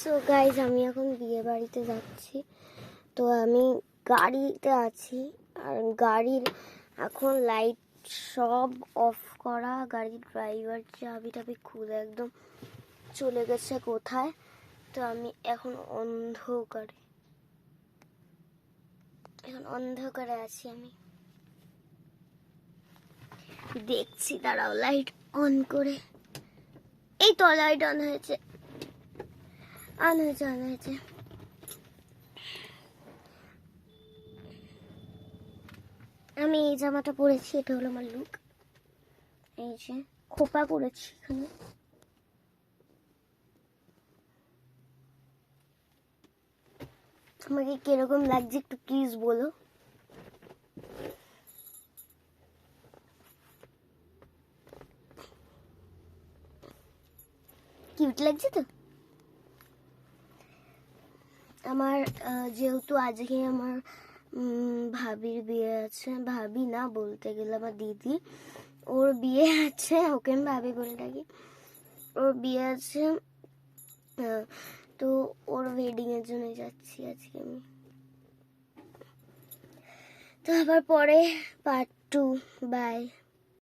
So guys আমি এখন বিয়ে বাড়িতে যাচ্ছি। তো আমি গাড়িতে আছি আর গাড়ির এখন লাইট সব অফ করা। গাড়ির ড্রাইভার চাবি টাবি খুলে একদম চলে গেছে কোথায়। তো আমি এখন অন্ধকারে আছি। আমি দেখছি, দাঁড়াও লাইট অন করে। এই তো লাইট অন হয়েছে। আমি এই জামাটা পরেছি, এটা হলো আমার লুক। এই যে খোপা করেছি এখানে। আমাকে কিরকম লাগছে একটু প্লিজ বলো। কিউট লাগছে তো। আমার যেহেতু আজকে আমার ভাবির বিয়ে আছে, ভাবি না বলতে গেলে আমার দিদি, ওর বিয়ে আছে। ওকে আমি ভাবি বলে ডাকি। ওর বিয়ে আছে, তো ওর ওয়েডিং এর জন্য যাচ্ছি আজকে আমি। তো আবার পরে পার্ট 2। বাই।